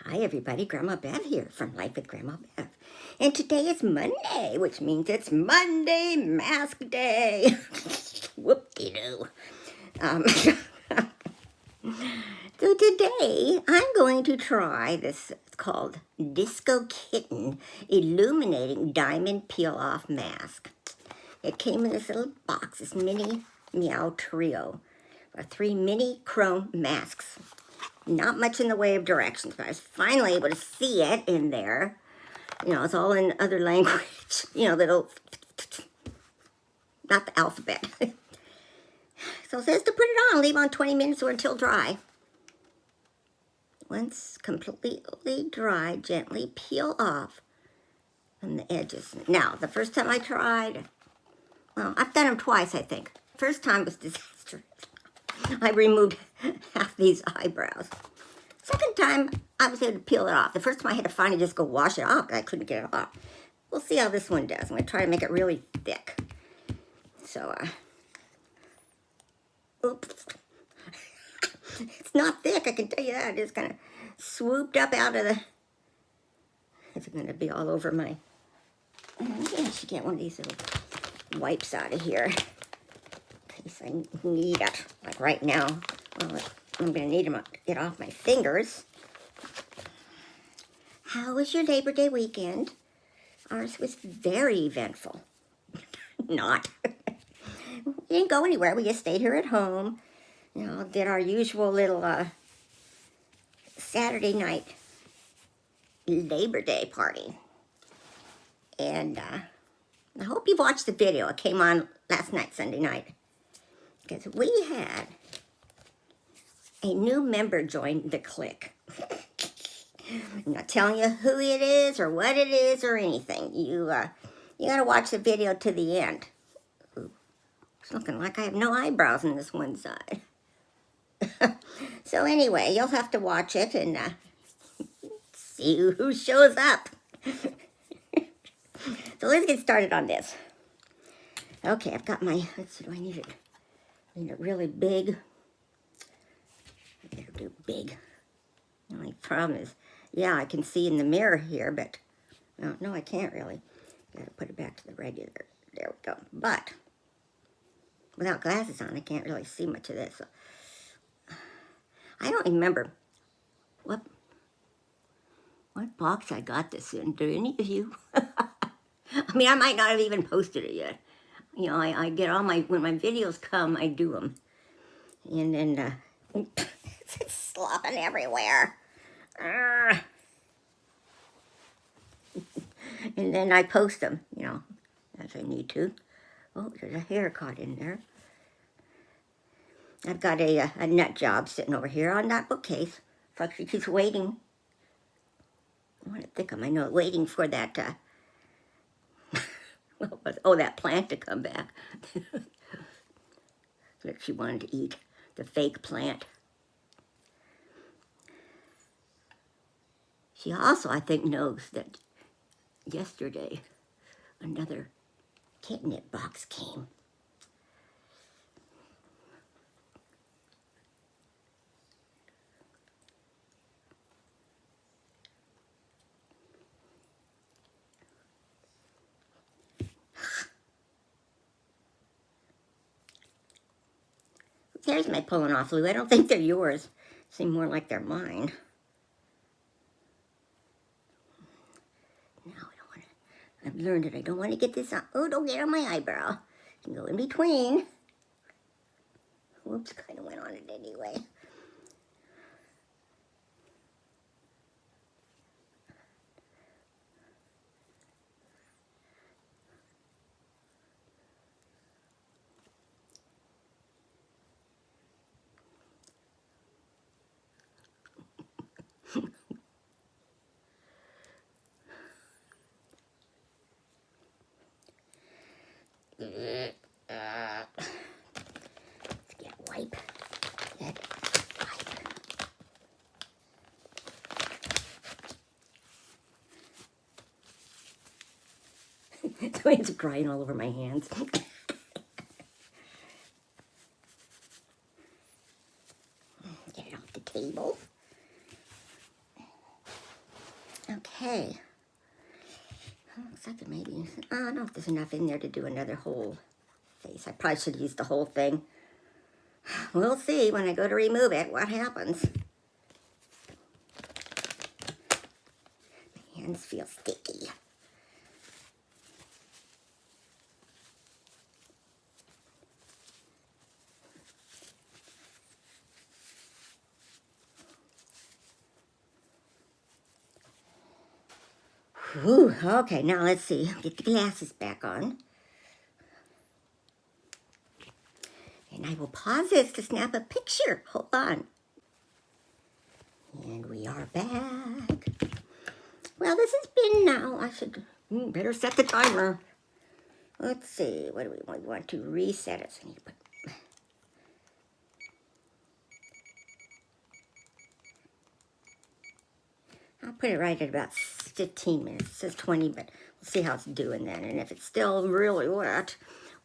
Hi everybody, Grandma Bev here from Life with Grandma Bev. And today is Monday, which means it's Monday Mask Day. Whoop-de-doo. So today I'm going to try this, it's called Disco Kitten Illuminating Diamond Peel-Off Mask. It came in this little box, this mini Meow Trio, 3 mini chrome masks. Not much in the way of directions, but I was finally able to see it in there. You know, it's all in other language. You know, little, not the alphabet. So it says to put it on, leave on 20 minutes or until dry. Once completely dry, gently peel off from the edges. Now, the first time I tried, well, I've done them twice, I think. First time was disastrous. I removed half these eyebrows. Second time, I was able to peel it off. The first time I had to finally just go wash it off, but I couldn't get it off. We'll see how this one does. I'm going to try to make it really thick. So, oops. It's not thick, I can tell you that. It's kind of swooped up out of the... It's going to be all over my... Maybe I should get one of these little wipes out of here. In case I need it. Like right now. Well, I'm going to need them to get off my fingers. How was your Labor Day weekend? Ours was very eventful. Not. We didn't go anywhere. We just stayed here at home. You know, did our usual little Saturday night Labor Day party. And I hope you've watched the video. It came on last night, Sunday night. Because we had a new member join the clique. I'm not telling you who it is or what it is or anything. You got to watch the video to the end. Ooh, it's looking like I have no eyebrows on this one side. So anyway, you'll have to watch it and see who shows up. So let's get started on this. Okay, I've got my, let's see, do I need it? I need it really big. I better do big. The only problem is, yeah, I can see in the mirror here, but no, I can't really. Got to put it back to the regular. There we go. But without glasses on, I can't really see much of this. So I don't remember what box I got this in. Do any of you? I mean, I might not have even posted it yet. You know, I get all my, when my videos come, I do them. And then, it's slopping everywhere. And then I post them, you know, as I need to. Oh, there's a hair caught in there. I've got a nut job sitting over here on that bookcase. Foxy keeps waiting. I want to think of my note, waiting for that, that plant to come back. That she wanted to eat, the fake plant. She also, I think, knows that yesterday another Kitnip box came. There's my pulling off, Lou. I don't think they're yours. Seem more like they're mine. Now I don't want to. I've learned that I don't want to get this on. Oh, don't get on my eyebrow. You can go in between. Whoops, kind of went on it anyway. Let's get a wipe. Get a wipe. So it's drying all over my hands. Get it off the table. Okay. Looks like maybe, I don't know if there's enough in there to do another whole face. I probably should use the whole thing. We'll see when I go to remove it what happens. My hands feel sticky. Whew, okay, now let's see. Get the glasses back on. And I will pause this to snap a picture. Hold on. And we are back. Well, this has been now. I should better set the timer. Let's see. What do we want? We want to reset it. So I need to put. I'll put it right at about 15 minutes. It says 20, but we'll see how it's doing then. And if it's still really wet,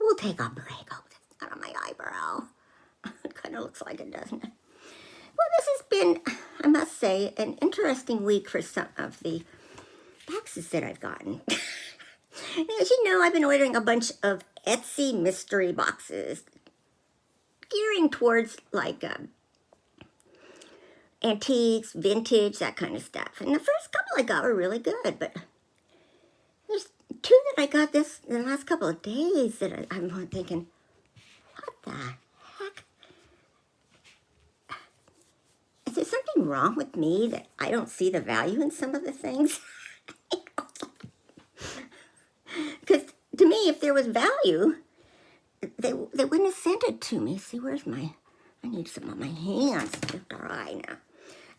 we'll take a break. Oh, that's not on my eyebrow. It kind of looks like it, doesn't it? Well, this has been, I must say, an interesting week for some of the boxes that I've gotten. As you know, I've been ordering a bunch of Etsy mystery boxes, gearing towards like antiques, vintage, that kind of stuff. And the first couple I got were really good, but there's two that I got in the last couple of days that I'm thinking, what the heck? Is there something wrong with me that I don't see the value in some of the things? Because to me, if there was value, they wouldn't have sent it to me. See, where's my, I need some on my hands. They're dry now.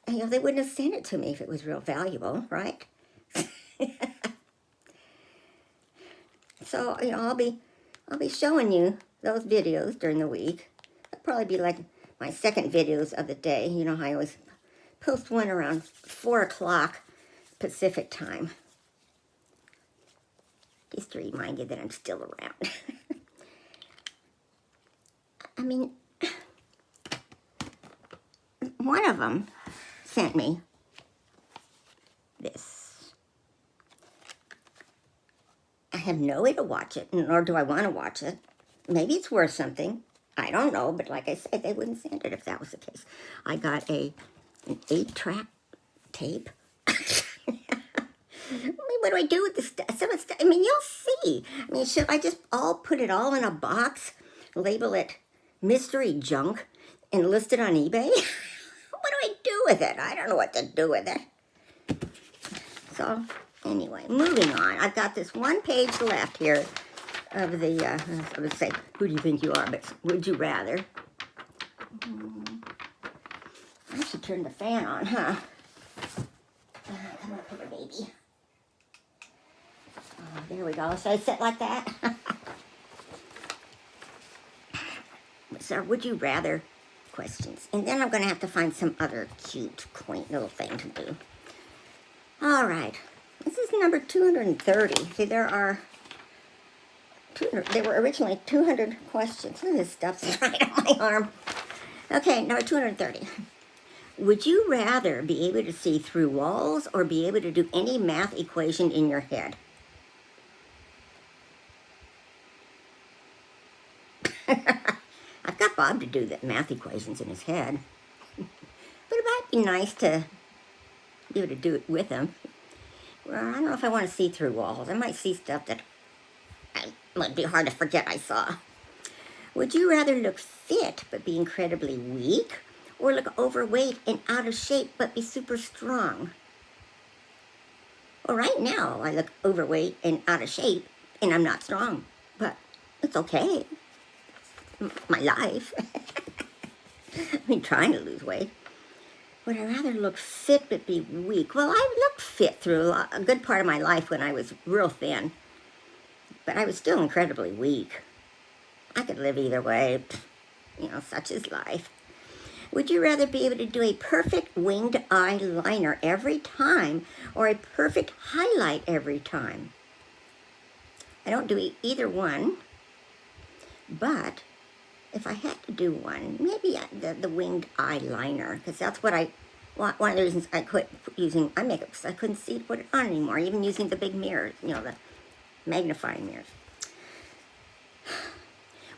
And, you know, they wouldn't have sent it to me if it was real valuable, right? So, you know, I'll be showing you those videos during the week. It'll probably be like my second videos of the day. You know, I always post one around 4 o'clock Pacific time. Just to remind you that I'm still around. I mean, one of them sent me this. I have no way to watch it, nor do I want to watch it. Maybe it's worth something. I don't know, but like I said, they wouldn't send it if that was the case. I got an 8-track tape. I mean, what do I do with this stuff? Some of the stuff? I mean, you'll see. I mean, should I just put it all in a box, label it mystery junk, and list it on eBay? What do I do with it? I don't know what to do with it. So, anyway, moving on. I've got this one page left here of the, I would say, who do you think you are, but would you rather? I should turn the fan on, huh? Come up here, baby. Oh, there we go. Should I sit like that? So, would you rather questions? And then I'm going to have to find some other cute, quaint little thing to do. All right. This is number 230. See, there were originally 200 questions. Look at this stuff's right on my arm. Okay, number 230. Would you rather be able to see through walls or be able to do any math equation in your head? I've got Bob to do the math equations in his head. But it might be nice to be able to do it with him. Well, I don't know if I want to see through walls. I might see stuff that might be hard to forget I saw. Would you rather look fit but be incredibly weak, or look overweight and out of shape but be super strong? Well, right now I look overweight and out of shape and I'm not strong, but it's okay. My life. I've been trying to lose weight. Would I rather look fit but be weak? Well, I looked fit through a good part of my life when I was real thin, but I was still incredibly weak. I could live either way. You know, such is life. Would you rather be able to do a perfect winged eyeliner every time or a perfect highlight every time? I don't do either one, but if I had to do one, maybe the winged eyeliner, because that's what I One of the reasons I quit using eye makeup because I couldn't see to put it on anymore, even using the big mirrors, you know, the magnifying mirrors.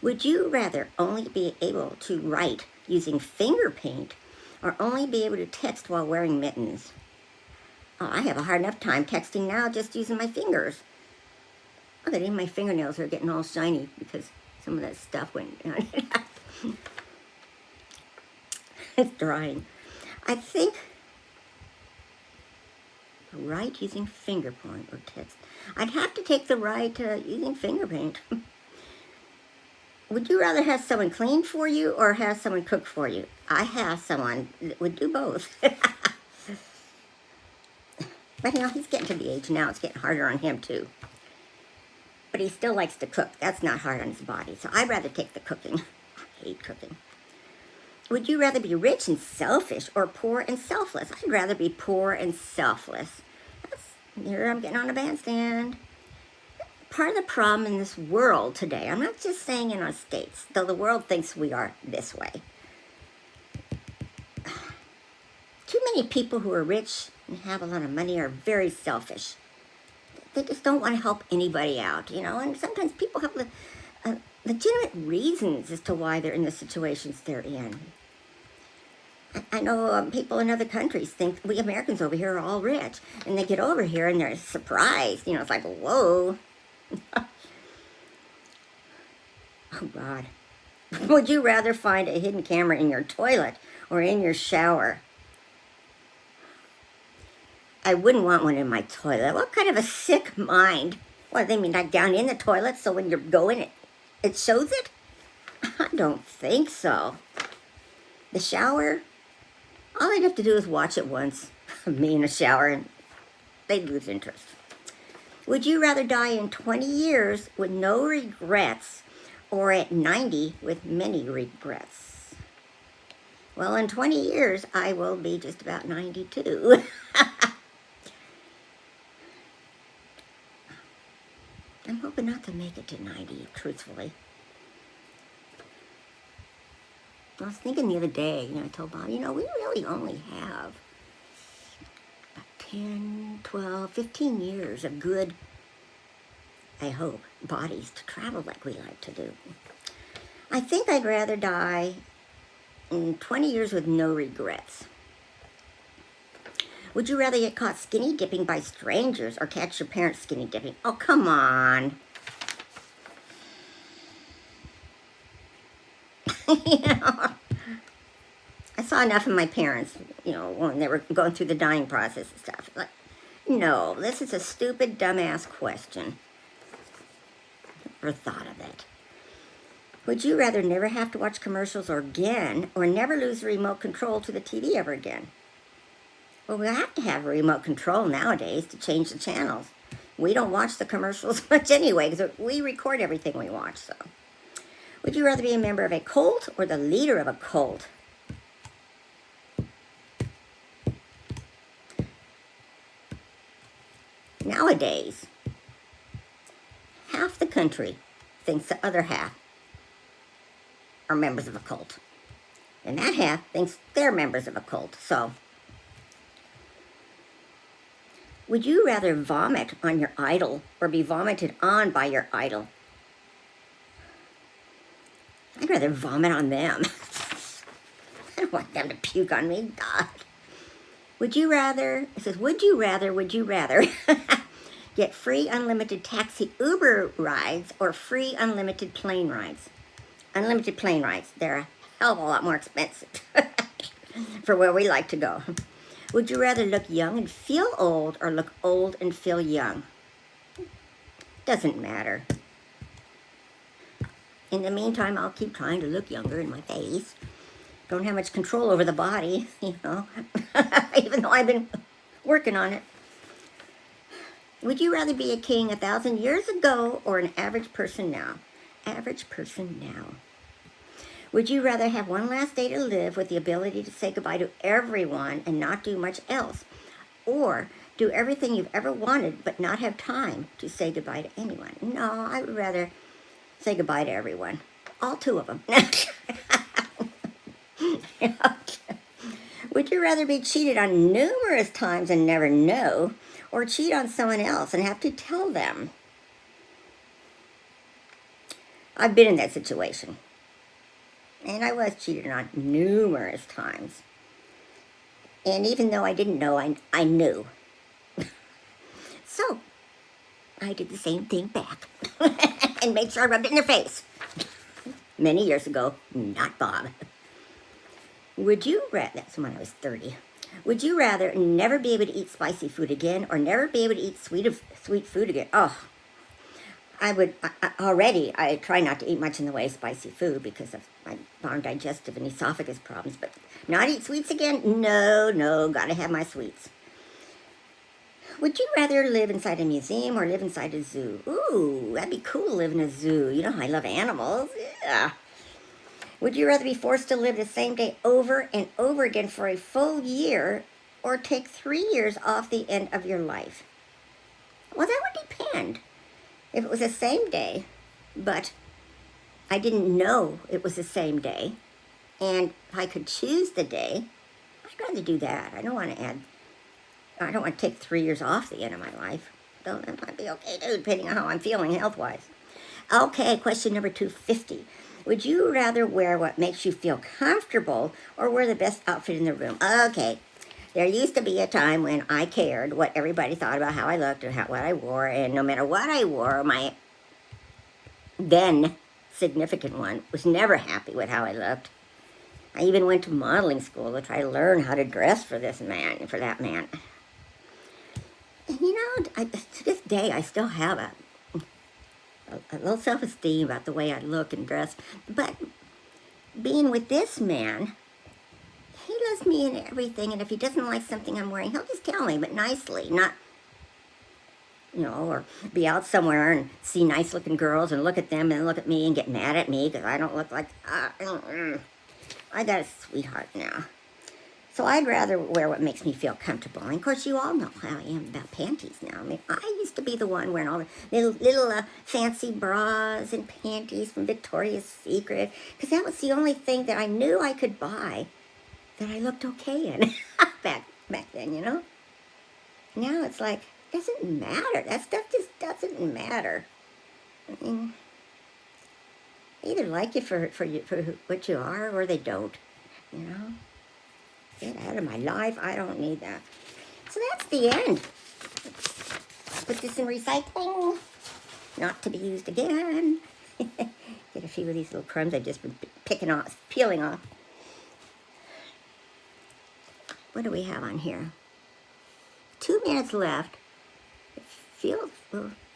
Would you rather only be able to write using finger paint or only be able to text while wearing mittens? Oh, I have a hard enough time texting now just using my fingers. Look at even my fingernails are getting all shiny because some of that stuff went down. It's drying. I think write using finger paint or text. I'd have to take the right using finger paint. Would you rather have someone clean for you or have someone cook for you? I have someone that would do both. But you know, he's getting to the age now, it's getting harder on him too. But he still likes to cook. That's not hard on his body. So I'd rather take the cooking. I hate cooking. Would you rather be rich and selfish or poor and selfless? I'd rather be poor and selfless. Here I'm getting on a bandstand. Part of the problem in this world today, I'm not just saying in our states, though the world thinks we are this way. Too many people who are rich and have a lot of money are very selfish. They just don't want to help anybody out, you know, and sometimes people have legitimate reasons as to why they're in the situations they're in. I know people in other countries think we Americans over here are all rich, and they get over here and they're surprised, you know, it's like, whoa. Oh, God. Would you rather find a hidden camera in your toilet or in your shower? I wouldn't want one in my toilet. What kind of a sick mind? What, they mean like down in the toilet so when you're going, it shows it? I don't think so. The shower, all I'd have to do is watch it once, me in the shower, and they'd lose interest. Would you rather die in 20 years with no regrets or at 90 with many regrets? Well, in 20 years, I will be just about 92. I'm hoping not to make it to 90, truthfully. I was thinking the other day, you know, I told Bob, you know, we really only have 10, 12, 15 years of good, I hope, bodies to travel like we like to do. I think I'd rather die in 20 years with no regrets. Would you rather get caught skinny dipping by strangers or catch your parents skinny dipping? Oh, come on. You know, I saw enough of my parents, you know, when they were going through the dying process and stuff. Like, no, this is a stupid, dumbass question. Never thought of it. Would you rather never have to watch commercials again or never lose the remote control to the TV ever again? Well, we have to have a remote control nowadays to change the channels. We don't watch the commercials much anyway because we record everything we watch, so. Would you rather be a member of a cult or the leader of a cult? Nowadays, half the country thinks the other half are members of a cult. And that half thinks they're members of a cult, so. Would you rather vomit on your idol or be vomited on by your idol? I'd rather vomit on them. I don't want them to puke on me. God. Would you rather, it says, would you rather get free unlimited taxi Uber rides or free unlimited plane rides? Unlimited plane rides. They're a hell of a lot more expensive for where we like to go. Would you rather look young and feel old or look old and feel young? Doesn't matter. In the meantime, I'll keep trying to look younger in my face. Don't have much control over the body, you know, even though I've been working on it. Would you rather be a king 1,000 years ago or an average person now? Average person now. Would you rather have one last day to live with the ability to say goodbye to everyone and not do much else? Or do everything you've ever wanted but not have time to say goodbye to anyone? No, I would rather say goodbye to everyone. All two of them. Would you rather be cheated on numerous times and never know, or cheat on someone else and have to tell them? I've been in that situation. And I was cheated on numerous times. And even though I didn't know, I knew. So, I did the same thing back. And made sure I rubbed it in their face. Many years ago, not Bob. Would you rather, that's when I was 30. Would you rather never be able to eat spicy food again or never be able to eat sweet food again? Oh, I try not to eat much in the way of spicy food because of my digestive and esophagus problems, but not eat sweets again? No, gotta have my sweets. Would you rather live inside a museum or live inside a zoo? Ooh, that'd be cool to live in a zoo. You know, I love animals. Yeah. Would you rather be forced to live the same day over and over again for a full year or take 3 years off the end of your life? Well, that would depend. If it was the same day, but I didn't know it was the same day, and if I could choose the day, I'd rather do that. I don't want to take 3 years off the end of my life. That might be okay too, depending on how I'm feeling health-wise. Okay, question number 250. Would you rather wear what makes you feel comfortable or wear the best outfit in the room? Okay. There used to be a time when I cared what everybody thought about how I looked and what I wore, and no matter what I wore, my then significant one was never happy with how I looked. I even went to modeling school to try to learn how to dress for that man. And you know, to this day, I still have a low self-esteem about the way I look and dress, but being with this man, he loves me in everything, and if he doesn't like something I'm wearing, he'll just tell me, but nicely, not, or be out somewhere and see nice-looking girls and look at them and look at me and get mad at me because I don't look like, I got a sweetheart now. So I'd rather wear what makes me feel comfortable. And, of course, you all know how I am about panties now. I mean, I used to be the one wearing all the little fancy bras and panties from Victoria's Secret because that was the only thing that I knew I could buy that I looked okay in back then, Now it's like, doesn't matter. That stuff just doesn't matter. I mean, they either like you for what you are or they don't, Get out of my life. I don't need that. So that's the end. Put this in recycling, not to be used again. Get a few of these little crumbs I've just been peeling off. What do we have on here? 2 minutes left. It feels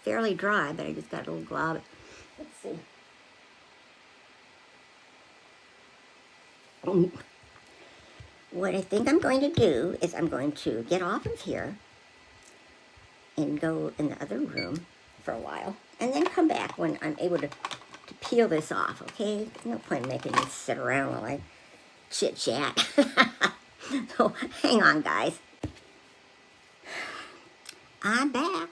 fairly dry, but I just got a little glob. Let's see. What I think I'm going to do is I'm going to get off of here and go in the other room for a while, and then come back when I'm able to peel this off, okay? There's no point in making me sit around while I chit-chat. So, hang on, guys. I'm back.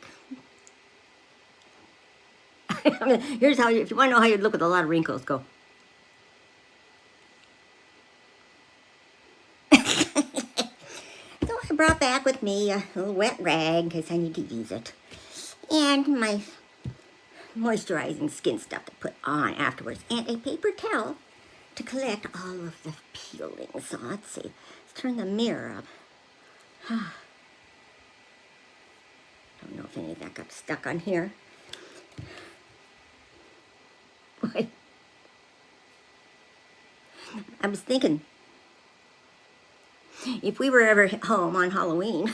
Here's how if you want to know how you'd look with a lot of wrinkles, go. So I brought back with me a little wet rag because I need to use it. And my moisturizing skin stuff to put on afterwards. And a paper towel to collect all of the peeling. So let's see. Let's turn the mirror up. Don't know if any of that got stuck on here. I was thinking, if we were ever home on Halloween,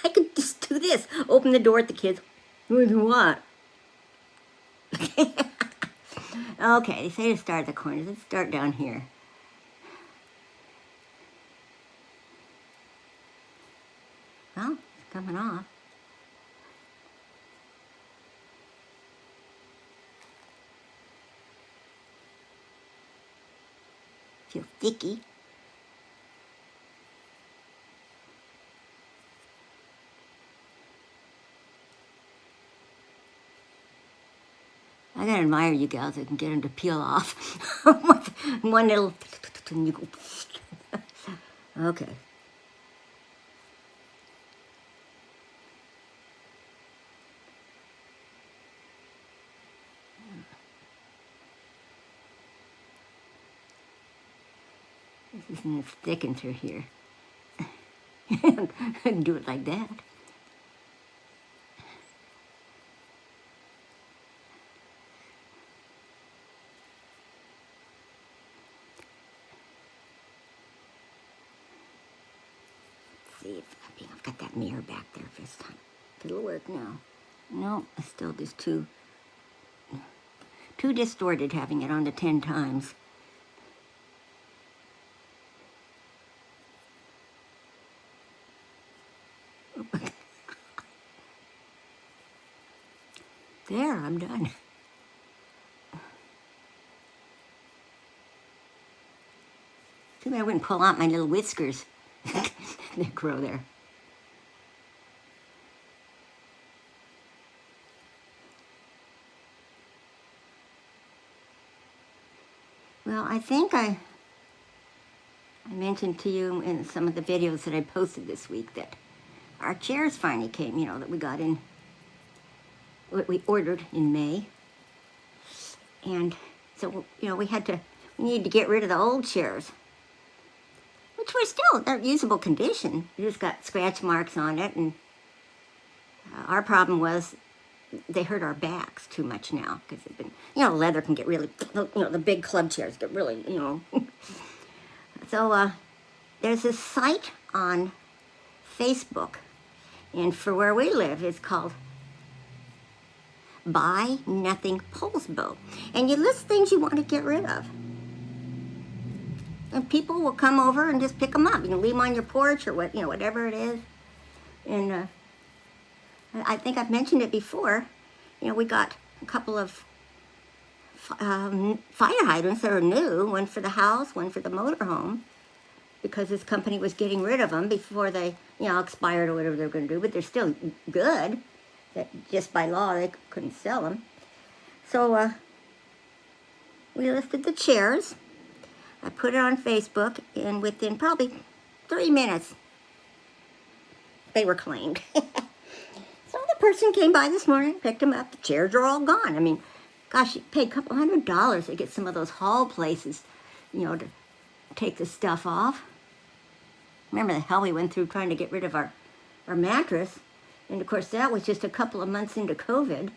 I could just do this. Open the door at the kids. What do you want? Okay, they say to start at the corners. Let's start down here. Well, it's coming off. Feels sticky. I gotta admire you gals that can get them to peel off with one little, and you go. Okay. This isn't sticking through here. Do it like that. See if I've got that mirror back there this time. It'll work now. No, it's still just too distorted having it on to 10 times. There, I'm done. Too bad I wouldn't pull out my little whiskers that grow there. Well, I think I mentioned to you in some of the videos that I posted this week that our chairs finally came, you know, that we got in, what we ordered in May. And so, you know, we needed to get rid of the old chairs, which were still in usable condition. It just got scratch marks on it, and our problem was they hurt our backs too much now, because they've been, you know, leather can get really, you know, the big club chairs get really, you know. So there's this site on Facebook, and for where we live, it's called Buy Nothing Polsbo, and you list things you want to get rid of, and people will come over and just pick them up. You can leave them on your porch or what, you know, whatever it is. And I think I've mentioned it before. You know, we got a couple of fire hydrants that are new, one for the house, one for the motorhome, because this company was getting rid of them before they, you know, expired or whatever they're going to do, but they're still good. That just by law they couldn't sell them. So we listed the chairs. I put it on Facebook, and within probably 3 minutes, they were claimed. So the person came by this morning, picked them up. The chairs are all gone. I mean, gosh, you paid a couple $100 to get some of those haul places, you know, to take the stuff off. Remember the hell we went through trying to get rid of our mattress. And of course, that was just a couple of months into COVID.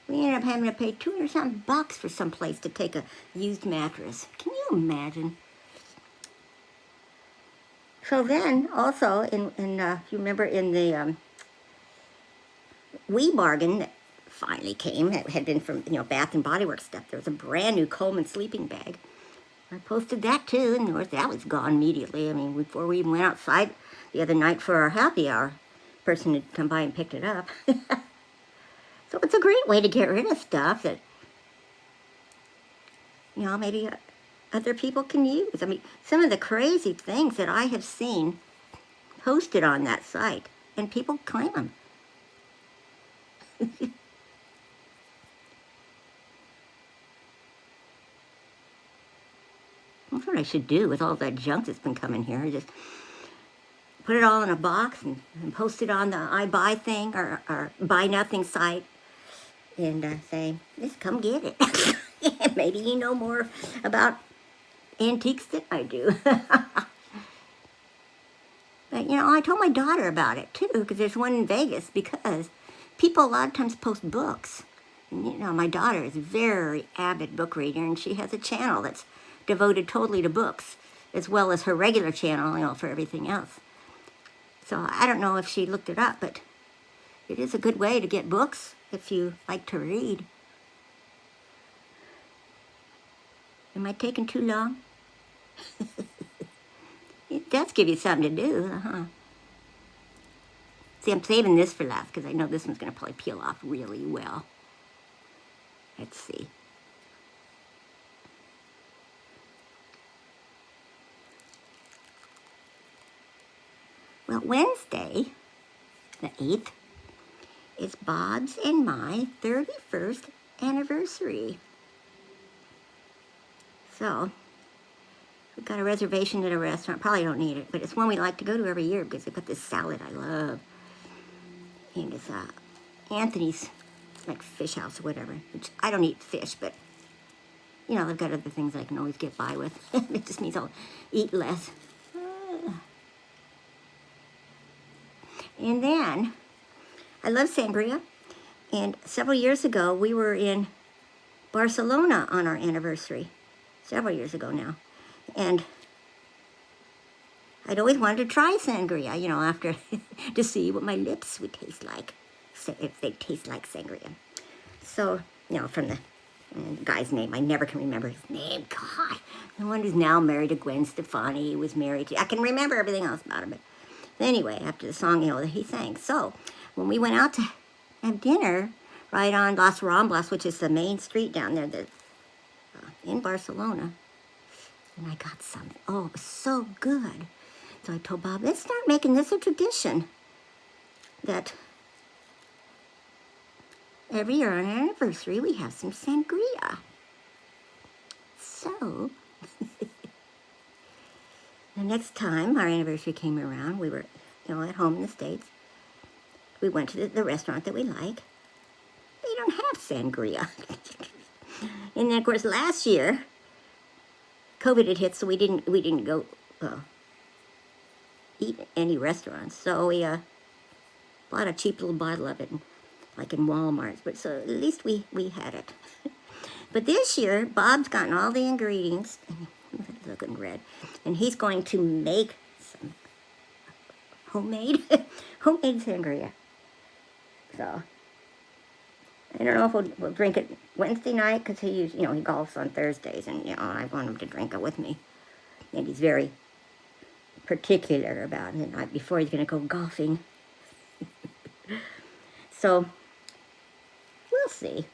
We ended up having to pay $200 bucks for some place to take a used mattress. Can you imagine? So then, also, if you remember in the We Bargain that finally came, that had been from, you know, Bath and Body Works stuff, there was a brand new Coleman sleeping bag. I posted that too, and of course that was gone immediately. I mean, before we even went outside the other night for our happy hour, person had come by and picked it up. So it's a great way to get rid of stuff that, you know, maybe other people can use. I mean, some of the crazy things that I have seen posted on that site, and people claim them. That's what I should do with all that junk that's been coming here. Just put it all in a box and post it on the I Buy thing or Buy Nothing site, and say, just come get it. Maybe you know more about antiques than I do. But, you know, I told my daughter about it, too, because there's one in Vegas, because people a lot of times post books. And, you know, my daughter is a very avid book reader, and she has a channel that's devoted totally to books, as well as her regular channel, you know, for everything else. So I don't know if she looked it up, but it is a good way to get books if you like to read. Am I taking too long? It does give you something to do, huh? See, I'm saving this for last because I know this one's going to probably peel off really well. Let's see. Well, Wednesday, the 8th, is Bob's and my 31st anniversary. So, We got a reservation at a restaurant. Probably don't need it, but it's one we like to go to every year because they've got this salad I love. And it's Anthony's, like fish house or whatever, which I don't eat fish, but you know, they've got other things I can always get by with. It just means I'll eat less. And then, I love sangria. And several years ago, we were in Barcelona on our anniversary. Several years ago now. And I'd always wanted to try sangria, you know, after to see what my lips would taste like, if they taste like sangria. So, you know, from the guy's name, I never can remember his name. God, the one who's now married to Gwen Stefani, he was married to, I can remember everything else about him. But anyway, after the song, you know, that he sang. So, when we went out to have dinner right on Las Ramblas, which is the main street down there in Barcelona, and I got some. Oh, it was so good. So I told Bob, let's start making this a tradition that every year on our anniversary we have some sangria. So, the next time our anniversary came around, we were, you know, at home in the States. We went to the restaurant that we like. They don't have sangria. And then, of course, last year, COVID had hit, so we didn't go eat at any restaurants. So we bought a cheap little bottle of it, like in Walmart. But so at least we had it. But this year, Bob's gotten all the ingredients. Looking red, and he's going to make some homemade sangria. So I don't know if we'll drink it Wednesday night because he golfs on Thursdays, and you know I want him to drink it with me, and he's very particular about it. The night before he's going to go golfing. So we'll see.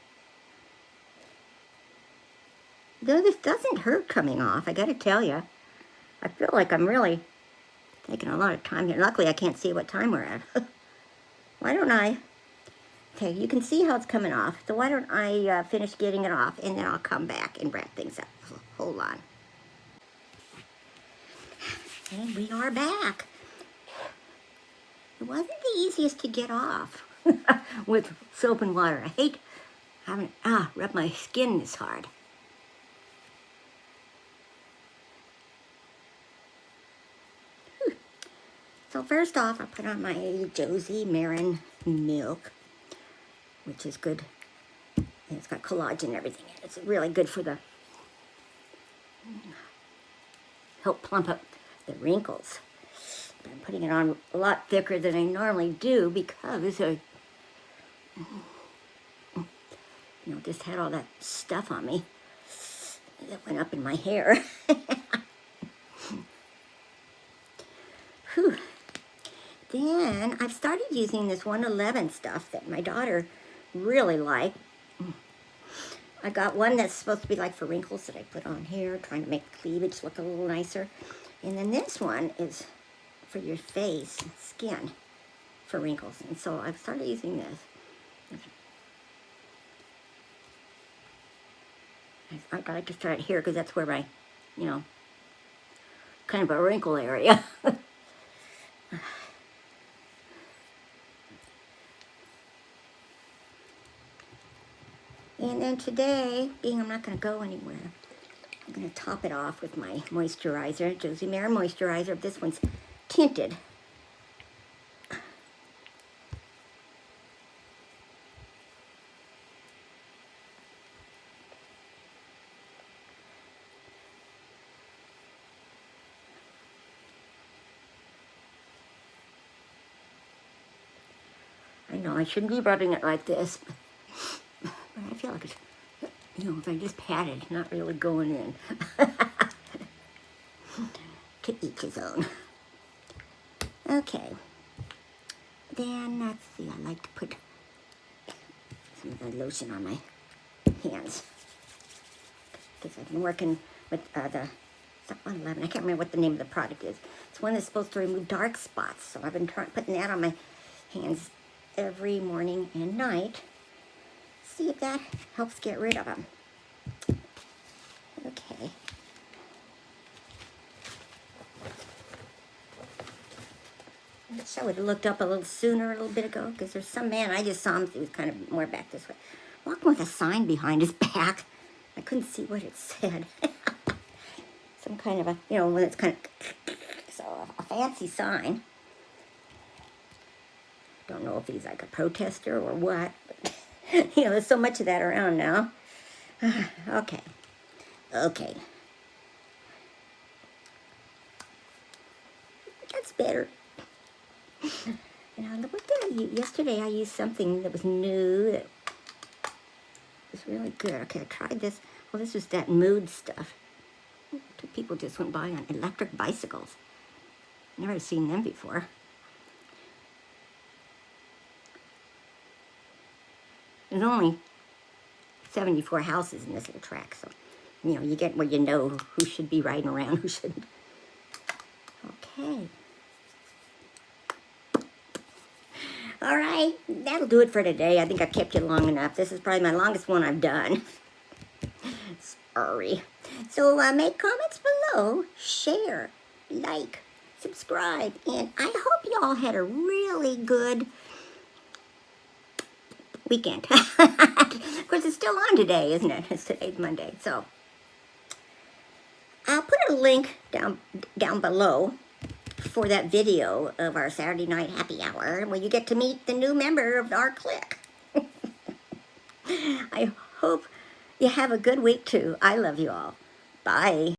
Though this doesn't hurt coming off, I gotta tell you. I feel like I'm really taking a lot of time here. Luckily, I can't see what time we're at. Why don't I... Okay, you can see how it's coming off. So why don't I finish getting it off, and then I'll come back and wrap things up. Hold on. And we are back. It wasn't the easiest to get off with soap and water. I hate having to rub my skin this hard. So first off, I put on my Josie Marin milk, which is good. And it's got collagen and everything in it. It's really good for help plump up the wrinkles. But I'm putting it on a lot thicker than I normally do because I, just had all that stuff on me that went up in my hair. Whew. Then I've started using this 111 stuff that my daughter really liked. I got one that's supposed to be like for wrinkles that I put on here, trying to make the cleavage look a little nicer. And then this one is for your face and skin for wrinkles. And so I've started using this. I like to start here because that's where my, kind of a wrinkle area. And then today, being I'm not going to go anywhere, I'm going to top it off with my moisturizer, Josie Marin moisturizer. This one's tinted. I know I shouldn't be rubbing it like this, but I feel like it's, if I just pat it, it's not really going in. To each his own. Okay. Then, let's see, I like to put some of the lotion on my hands. Because I've been working with the 111. I can't remember what the name of the product is. It's one that's supposed to remove dark spots. So I've been putting that on my hands every morning and night. See if that helps get rid of them. Okay. wish I would have looked up a little sooner, a little bit ago, because there's some man, I just saw him, he was kind of more back this way, walking with a sign behind his back. I couldn't see what it said. Some kind of a, you know, when it's kind of, so a fancy sign. Don't know if he's like a protester or what, but, you know, there's so much of that around now. Okay. Okay. That's better. Now, what did I use? Yesterday I used something that was new, that was really good. Okay, I tried this. Well, this was that mood stuff. Two people just went by on electric bicycles. Never seen them before. There's only 74 houses in this little track, so, you know, you get where you know who should be riding around, who shouldn't. Okay. All right, that'll do it for today. I think I've kept you long enough. This is probably my longest one I've done. Sorry. So make comments below, share, like, subscribe, and I hope you all had a really good weekend. Of course, it's still on today, isn't it? It's today's Monday, so I'll put a link down below for that video of our Saturday night happy hour where you get to meet the new member of our clique. I hope you have a good week too. I love you all. Bye.